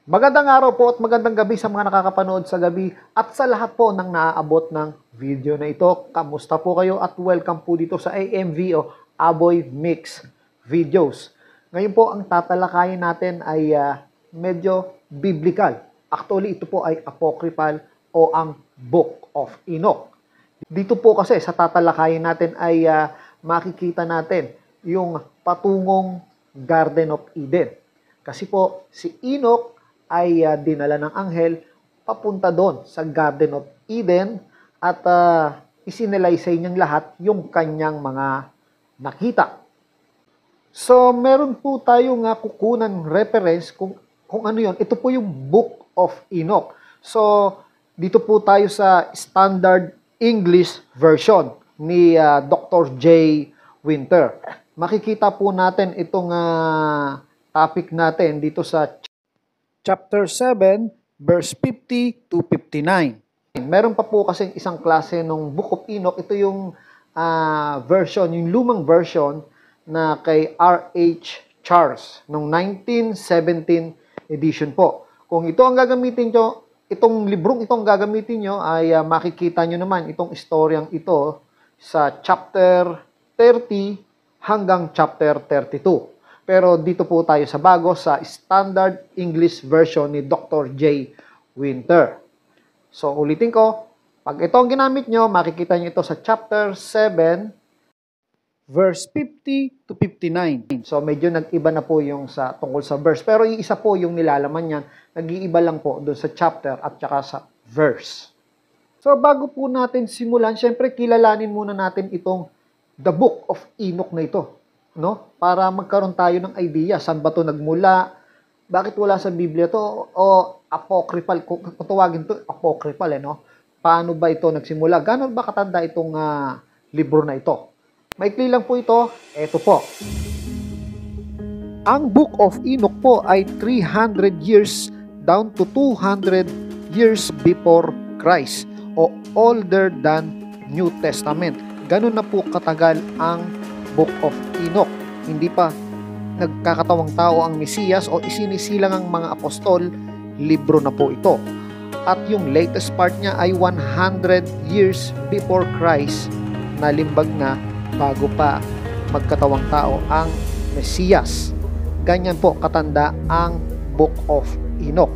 Magandang araw po at magandang gabi sa mga nakakapanood sa gabi at sa lahat po ng naaabot ng video na ito. Kamusta po kayo at welcome po dito sa AMV o Aboy Mix Videos. Ngayon po ang tatalakayin natin ay medyo biblical. Actually ito po ay apocryphal o ang Book of Enoch. Dito po kasi sa tatalakayin natin ay makikita natin yung patungong Garden of Eden. Kasi po si Enoch ay dinala ng anghel papunta doon sa Garden of Eden at isinalaysay niyang lahat yung kanyang mga nakita. So, meron po tayong kukunang reference kung ano yon. Ito po yung Book of Enoch. So, dito po tayo sa Standard English Version ni Dr. J. Winter. Makikita po natin itong topic natin dito sa Chapter 7, verse 50 to 59. Meron pa po kasing isang klase ng Book of Enoch. Ito yung version, yung lumang version na kay R.H. Charles noong 1917 edition po. Kung ito ang gagamitin nyo, itong librong itong gagamitin nyo ay makikita nyo naman itong istoryang ito sa chapter 30 hanggang chapter 32. Pero dito po tayo sa bago sa Standard English Version ni Dr. J. Winter. So, ulitin ko, pag ito ang ginamit nyo, makikita nyo ito sa chapter 7, verse 50 to 59. So, medyo nag-iba na po yung sa tungkol sa verse. Pero yung isa po yung nilalaman niyan, nag-iiba lang po doon sa chapter at saka sa verse. So, bago po natin simulan, syempre kilalanin muna natin itong The Book of Enoch na ito. No? Para magkaroon tayo ng idea, saan ba ito nagmula, bakit wala sa Biblia to o apocryphal, kung tawagin to apocryphal, no? Paano ba ito nagsimula? Ganon ba katanda itong libro na ito? Maikli lang po ito, eto po. Ang Book of Enoch po ay 300 years down to 200 years before Christ o older than New Testament. Ganon na po katagal ang Book of Enoch. Hindi pa nagkakatawang tao ang Mesiyas o isinisilang ang mga apostol, libro na po ito. At yung latest part niya ay 100 years before Christ, nalimbag na bago pa magkatawang tao ang Mesiyas. Ganyan po katanda ang Book of Enoch.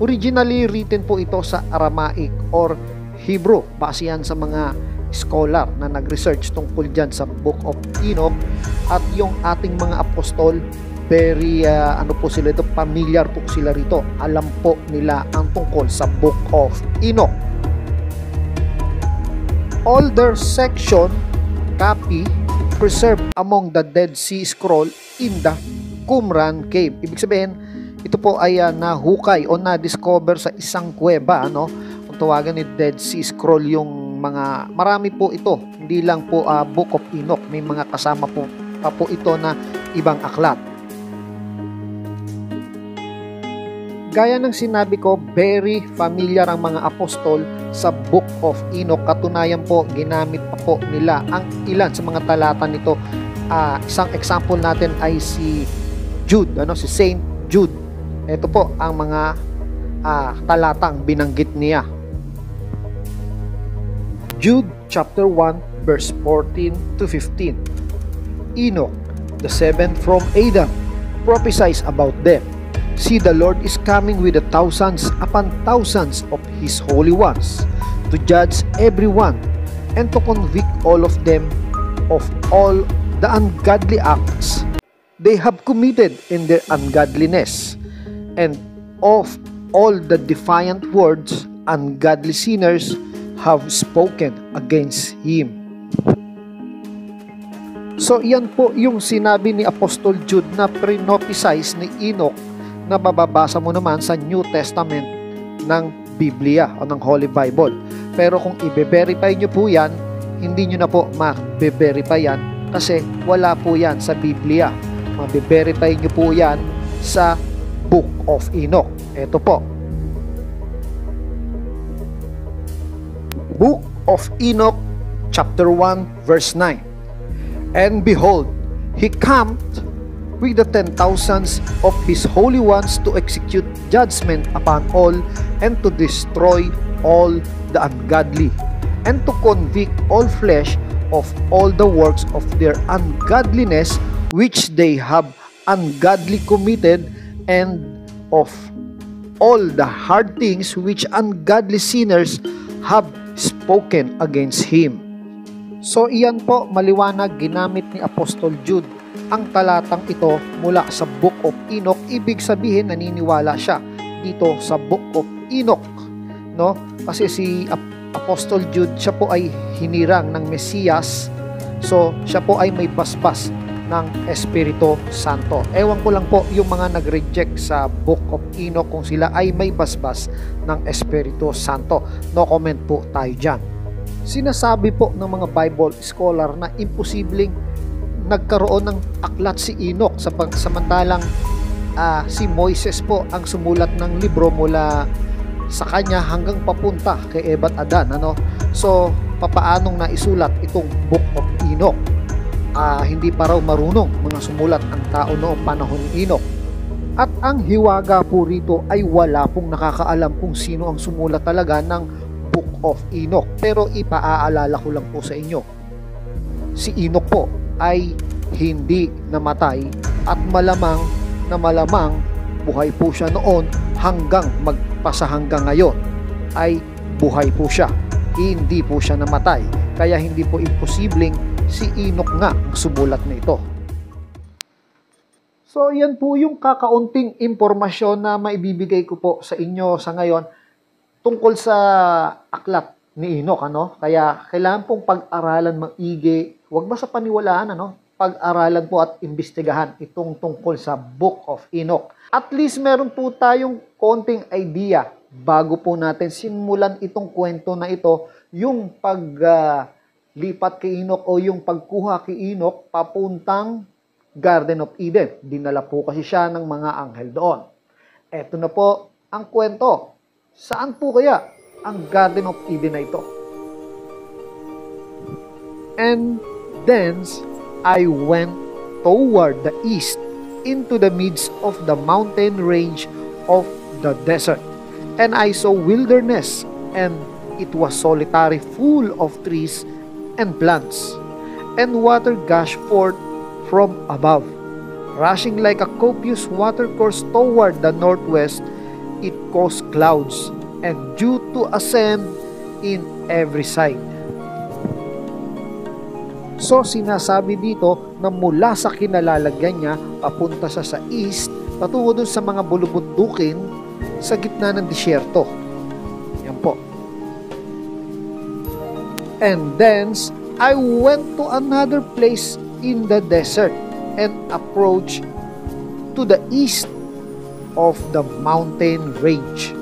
Originally written po ito sa Aramaic or Hebrew, base yan sa mga scholar na nag-research tungkol dyan sa Book of Enoch. At yung ating mga apostol, very po sila ito, familiar po sila rito, alam po nila ang tungkol sa Book of Enoch. Older section copy preserved among the Dead Sea Scroll in the Qumran Cave. Ibig sabihin, ito po ay nahukay o na-discover sa isang kuweba, ano? Kung tawagan ni Dead Sea Scroll yung mga, marami po ito, hindi lang po Book of Enoch, may mga kasama po pa po ito na ibang aklat. Gaya ng sinabi ko, very familiar ang mga apostol sa Book of Enoch. Katunayan po, ginamit pa po nila ang ilan sa mga talata nito. Isang example natin ay si Jude, si Saint Jude. Ito po ang mga talatang binanggit niya. Jude chapter 1 verse 14 to 15. Enoch, the seventh from Adam, prophesies about them. See, the Lord is coming with the thousands upon thousands of his holy ones, to judge everyone, and to convict all of them of all the ungodly acts they have committed in their ungodliness, and of all the defiant words ungodly sinners have spoken against him. So, yan po yung sinabi ni Apostol Jude na pre-nophesize ni Enoch na mababasa mo naman sa New Testament ng Biblia o ng Holy Bible. Pero kung i-verify nyo po yan, hindi nyo na po ma-verify yan kasi wala po yan sa Biblia. Ma-verify nyo po yan sa Book of Enoch. Ito po. Book of Enoch, chapter 1, verse 9. And behold, he camped with the 10,000s of his holy ones to execute judgment upon all and to destroy all the ungodly, and to convict all flesh of all the works of their ungodliness which they have ungodly committed, and of all the hard things which ungodly sinners have spoken against him. So iyan po, maliwanag ginamit ni Apostol Jude ang talatang ito mula sa Book of Enoch. Ibig sabihin naniniwala siya dito sa Book of Enoch, no? Kasi si Apostol Jude, siya po ay hinirang ng Mesiyas. So siya po ay may basbas ng Espiritu Santo. Ewan ko lang po yung mga nag-reject sa Book of Enoch kung sila ay may basbas ng Espiritu Santo. No comment po tayo dyan. Sinasabi po ng mga Bible scholar na imposibleng nagkaroon ng aklat si Enoch samantalang si Moises po ang sumulat ng libro mula sa kanya hanggang papunta kay Eva at Adan, ano? So papaanong naisulat itong Book of Enoch? Hindi pa raw marunong mga sumulat ang tao noong panahon ni Enoch. At ang hiwaga po rito ay wala pong nakakaalam kung sino ang sumulat talaga ng Book of Enoch. Pero ipaaalala ko lang po sa inyo, si Enoch po ay hindi namatay at malamang na malamang buhay po siya noon hanggang magpasahanggang ngayon ay buhay po siya. Hindi po siya namatay. Kaya hindi po imposibleng si Enoch nga ang sumulat na ito. So yan po yung kakaunting impormasyon na maibibigay ko po sa inyo sa ngayon tungkol sa aklat ni Enoch, ano? Kaya kailangan pong pag-aralan maigi, huwag basta paniwalaan, ano? Pag-aralan po at imbestigahan itong tungkol sa Book of Enoch. At least meron po tayong konting idea bago po natin simulan itong kwento na ito, yung paglipat kay Enoch o yung pagkuha kay Enoch papuntang Garden of Eden. Dinala po kasi siya ng mga anghel doon. Eto na po ang kwento. Saan po kaya ang Garden of Eden na ito? And thence I went toward the east into the midst of the mountain range of the desert. And I saw wilderness, and it was solitary, full of trees and plants. And water gushed forth from above, rushing like a copious watercourse toward the northwest. It caused clouds and dew to ascend in every side. So sinasabi dito na mula sa kinalalagyan niya papunta sa east, patungo dun sa mga bulubundukin sa gitna ng disyerto. Yan po. And thence I went to another place in the desert and approached to the east of the mountain range.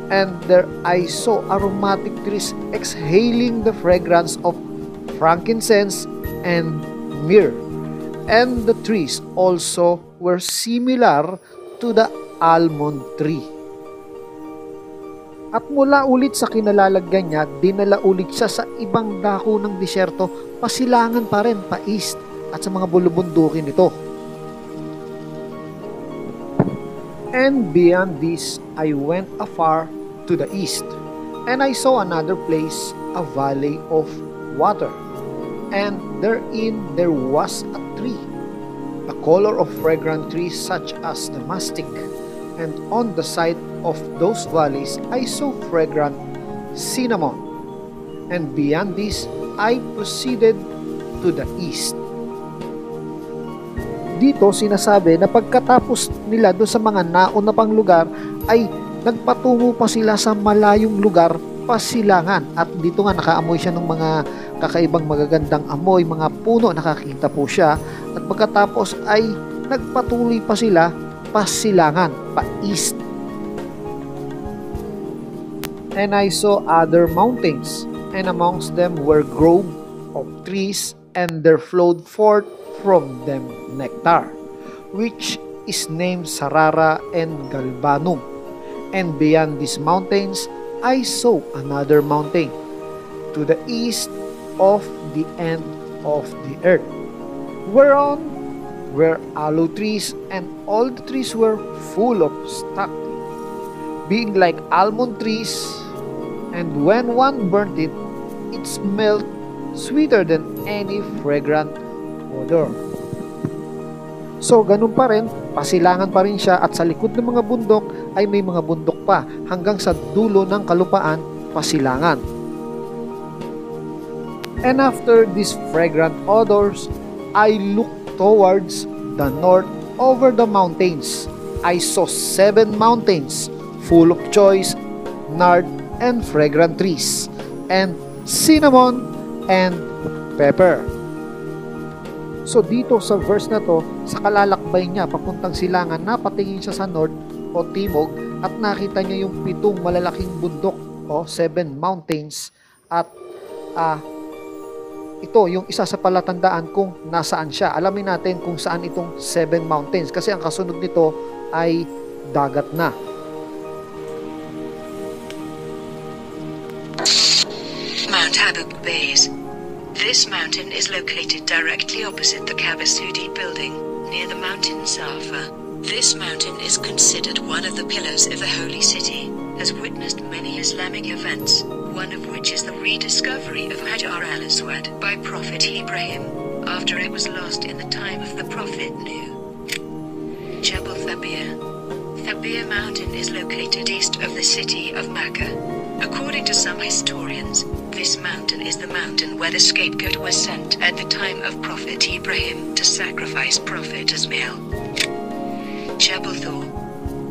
And there I saw aromatic trees exhaling the fragrance of frankincense and myrrh. And the trees also were similar to the almond tree. At mula ulit sa kinalalagyan niya, dinala ulit siya sa ibang dako ng disyerto, pasilangan pa rin, pa east, at sa mga bulubundukin ito. And beyond this, I went afar to the east, and I saw another place, a valley of water, and therein there was a tree, the color of fragrant trees such as the mastic, and on the side of those valleys I saw fragrant cinnamon, and beyond this I proceeded to the east. Dito sinasabi na pagkatapos nila doon sa mga nauna pang lugar ay nagpatungo pa sila sa malayong lugar, pasilangan. At dito nga nakaamoy siya ng mga kakaibang magagandang amoy, mga puno, nakakita po siya. At pagkatapos ay nagpatuloy pa sila pasilangan, pa east. And I saw other mountains, and amongst them were groves of trees, and there flowed forth from them nectar, which is named Sarara and Galbanum. And beyond these mountains I saw another mountain to the east of the end of the earth, whereon were aloe trees, and all the trees were full of stock, being like almond trees, and when one burnt it, it smelled sweeter than any fragrant odor. So, ganun pa rin, pasilangan pa rin siya at sa likod ng mga bundok ay may mga bundok pa hanggang sa dulo ng kalupaan, pasilangan. And after these fragrant odors, I looked towards the north over the mountains. I saw 7 mountains full of choice, nard, and fragrant trees, and cinnamon and pepper. So dito sa verse na to, sa kalalakbay niya papuntang silangan, napatingin siya sa north o timog at nakita niya yung 7 malalaking bundok o 7 mountains at ito yung isa sa palatandaan kung nasaan siya. Alamin natin kung saan itong 7 mountains kasi ang kasunod nito ay dagat na. Mount Abu Qubais. This mountain is located directly opposite the Kaaba Sudi building, near the mountain Safa. This mountain is considered one of the pillars of the holy city, has witnessed many Islamic events, one of which is the rediscovery of Hajar al-Aswad by Prophet Ibrahim, after it was lost in the time of the Prophet Nuh. Jabal Thabir. Thabir mountain is located east of the city of Mecca. According to some historians, this mountain is the mountain where the scapegoat was sent at the time of Prophet Ibrahim to sacrifice Prophet Ismail. Jabal Thor.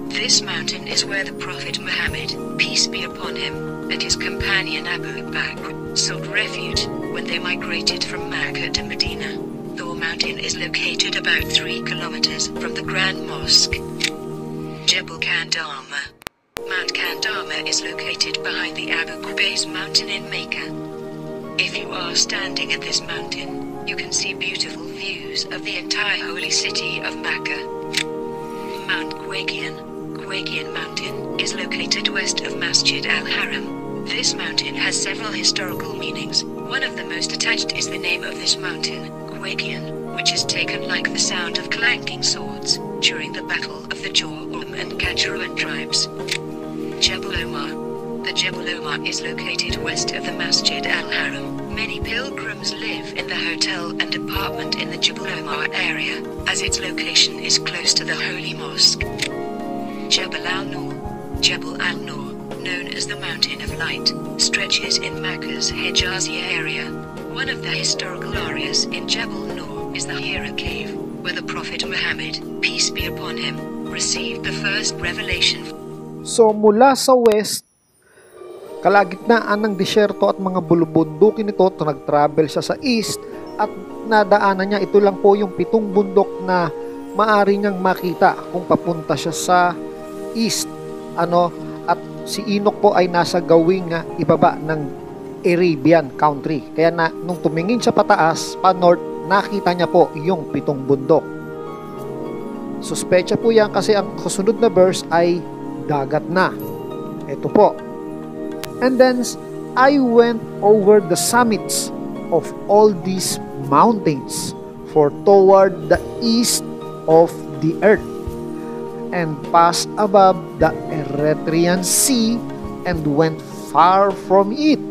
This mountain is where the Prophet Muhammad, peace be upon him, and his companion Abu Bakr sought refuge when they migrated from Mecca to Medina. Thor mountain is located about 3 kilometers from the Grand Mosque. Jebel Kandama. Mount Kandama is located behind the Abu Qubais mountain in Mecca. If you are standing at this mountain, you can see beautiful views of the entire holy city of Mecca. Mount Quaqian. Quaqian mountain is located west of Masjid al-Haram. This mountain has several historical meanings. One of the most attached is the name of this mountain, Quaqian, which is taken like the sound of clanking swords during the battle of the Jawam and Kajruan tribes. Jebel Omar. The Jebel Omar is located west of the Masjid al-Haram. Many pilgrims live in the hotel and apartment in the Jebel Omar area, as its location is close to the Holy Mosque. Jebel al-Nur. Jebel al-Nur, known as the Mountain of Light, stretches in Mecca's Hejazia area. One of the historical areas in Jebel Nur is the Hira Cave, where the Prophet Muhammad, peace be upon him, received the first revelation. So mula sa west, kalagitnaan ng disyerto at mga bulubundukin nito, nag-travel siya sa east at nadaanan niya, ito lang po yung 7 bundok na maari niyang makita kung papunta siya sa east. At si Enoch po ay nasa gawing ibaba ng Arabian country. Kaya nung tumingin siya pataas, pa north, nakita niya po yung 7 bundok. Suspecha po yan kasi ang kasunod na verse ay dagat na. Ito po. And then I went over the summits of all these mountains, for toward the east of the earth, and passed above the Erythraean Sea, and went far from it,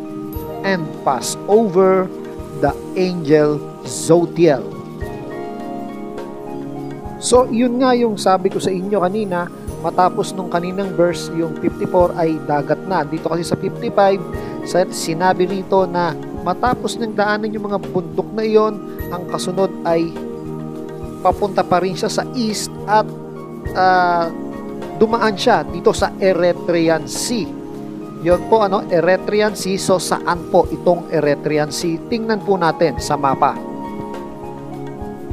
and passed over the angel Zothiel. So, yun nga yung sabi ko sa inyo kanina. Matapos nung kaninang verse, yung 54 ay dagat na. Dito kasi sa 55, sinabi rito na matapos ng daanan yung mga bundok na iyon, ang kasunod ay papunta pa rin siya sa east at dumaan siya dito sa Erythraean Sea. Yun po, Erythraean Sea. So, saan po itong Erythraean Sea? Tingnan po natin sa mapa.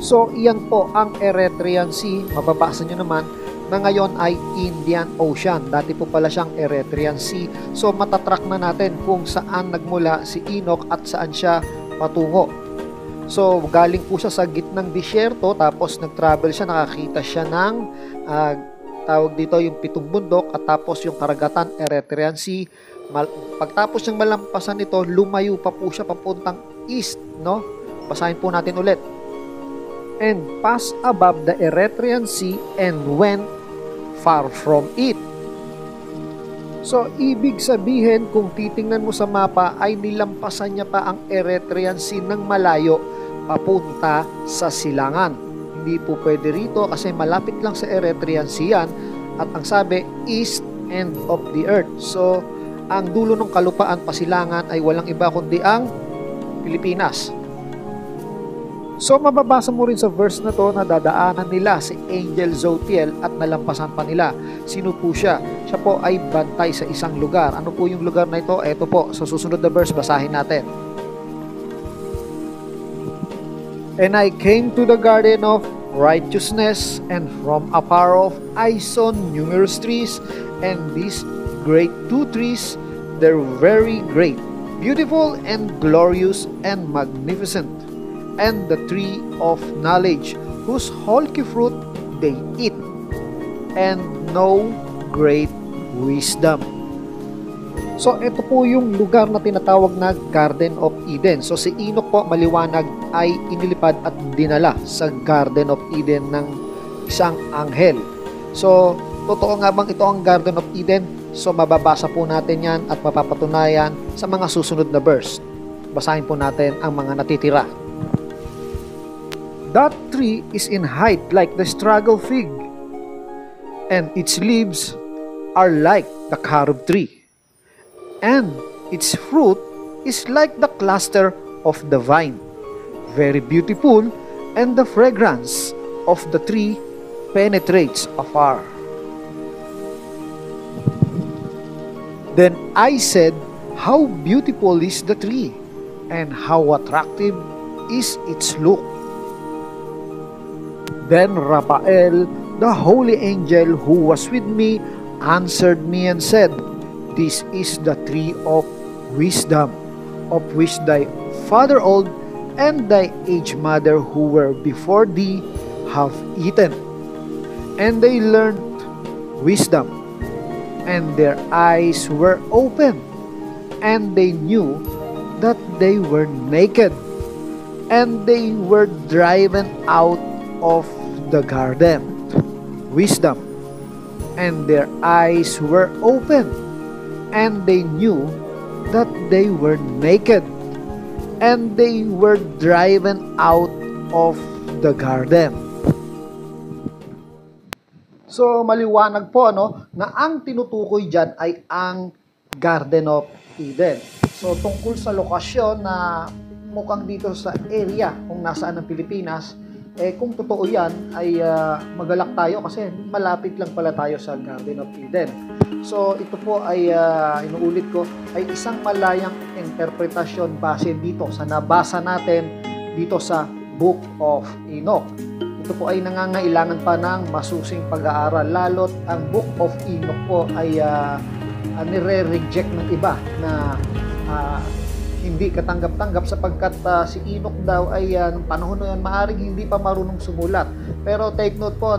So, iyan po ang Erythraean Sea. Mababasa nyo naman na ngayon ay Indian Ocean. Dati po pala siyang Erythraean Sea. So matatrack na natin kung saan nagmula si Enoch at saan siya patungo. So galing po siya sa gitnang disyerto, tapos nag-travel siya, nakakita siya ng tawag dito yung 7 bundok at tapos yung karagatan Erythraean Sea. Pagtapos ng malampasan nito, lumayo pa po siya papuntang east, no? Basahin po natin ulit. and passed above the Erythraean Sea and went far from it. So, ibig sabihin, kung titingnan mo sa mapa, ay nilampasan niya pa ang Erythraean Sea ng malayo papunta sa silangan. Hindi po pwede rito kasi malapit lang sa Erythraean Sea yan, at ang sabi, east end of the earth. So, ang dulo ng kalupaan pasilangan ay walang iba kundi ang Pilipinas. So, mababasa mo rin sa verse na to na dadaanan nila si Angel Zotiel at nalampasan pa nila. Sino po siya? Siya po ay bantay sa isang lugar. Ano po yung lugar na ito? Ito po, sa susunod na verse, basahin natin. And I came to the garden of righteousness, and from afar off I saw numerous trees, and these great two trees, they're very great, beautiful and glorious and magnificent, and the tree of knowledge, whose wholesome fruit they eat, and know great wisdom. So, ito po yung lugar na tinatawag na Garden of Eden. So, si Enoch po, maliwanag, ay inilipad at dinala sa Garden of Eden ng isang anghel. So, totoo nga bang ito ang Garden of Eden? So, mababasa po natin yan at mapapatunayan sa mga susunod na verse. Basahin po natin ang mga natitira. That tree is in height like the straggle fig, and its leaves are like the carob tree, and its fruit is like the cluster of the vine, very beautiful, and the fragrance of the tree penetrates afar. Then I said, how beautiful is the tree, and how attractive is its look. Then Raphael, the holy angel who was with me, answered me and said, this is the tree of wisdom, of which thy father old and thy aged mother who were before thee have eaten. And they learned wisdom, and their eyes were open, and they knew that they were naked, and they were driven out of the garden. Wisdom, and their eyes were open, and they knew that they were naked, and they were driven out of the garden. So, maliwanag po na ang tinutukoy dyan ay ang Garden of Eden. So, tungkol sa lokasyon na mukhang dito sa area kung nasaan ang Pilipinas, kung totoo yan, ay magalak tayo kasi malapit lang pala tayo sa Garden of Eden. So, ito po ay, inuulit ko, ay isang malayang interpretasyon base dito sa nabasa natin dito sa Book of Enoch. Ito po ay nangangailangan pa ng masusing pag-aaral, lalo't ang Book of Enoch po ay nire-reject ng iba na hindi katanggap-tanggap sapagkat si Enoch daw ay nung panahon na yan maaaring hindi pa marunong sumulat. Pero take note po,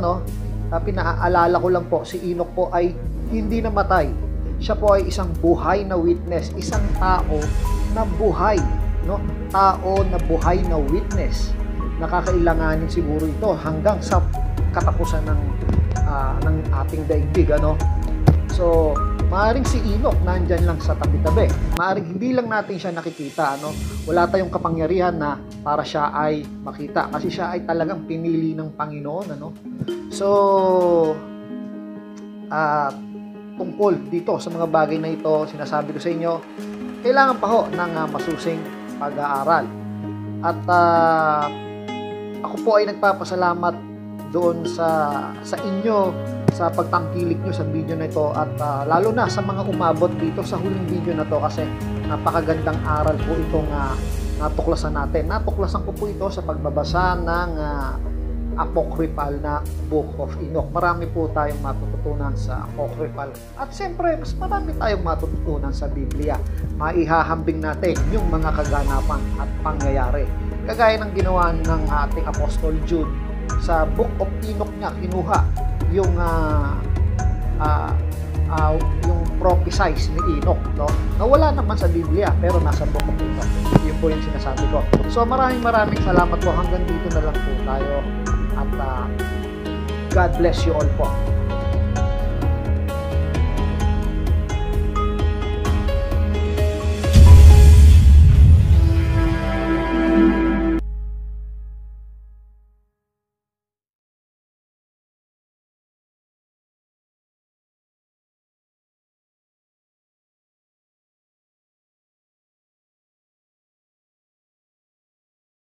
pinaaalala ko lang po, si Enoch po ay hindi namatay. Siya po ay isang buhay na witness, isang tao na buhay, tao na buhay na witness. Nakakailanganin siguro ito hanggang sa katapusan ng ating daigdig, So, maaaring si Enoch nandyan lang sa tabi-tabi. Maaaring hindi lang natin siya nakikita, Wala tayong kapangyarihan na para siya ay makita kasi siya ay talagang pinili ng Panginoon, So, tungkol dito sa mga bagay na ito, sinasabi ko sa inyo, kailangan pa ho ng masusing pag-aaral. At ako po ay nagpapasalamat doon sa inyo sa pagtangkilik nyo sa video na ito at lalo na sa mga umabot dito sa huling video na to kasi napakagandang aral po itong natuklasan natin. Natuklasan ko po ito sa pagbabasa ng apocryphal na Book of Enoch. Marami po tayong matututunan sa apocryphal at siyempre mas marami tayong matututunan sa Biblia. Maihahambing natin yung mga kaganapan at pangyayari. Kagaya ng ginawa ng ating Apostol Jude sa Book of Enoch niya, kinuha yung yung prophesize ni Enoch, no? Nawala naman sa Biblia, pero nasa Book of Enoch. Yun po yung sinasabi ko. So maraming salamat po. Hanggang dito na lang po tayo. At God bless you all po.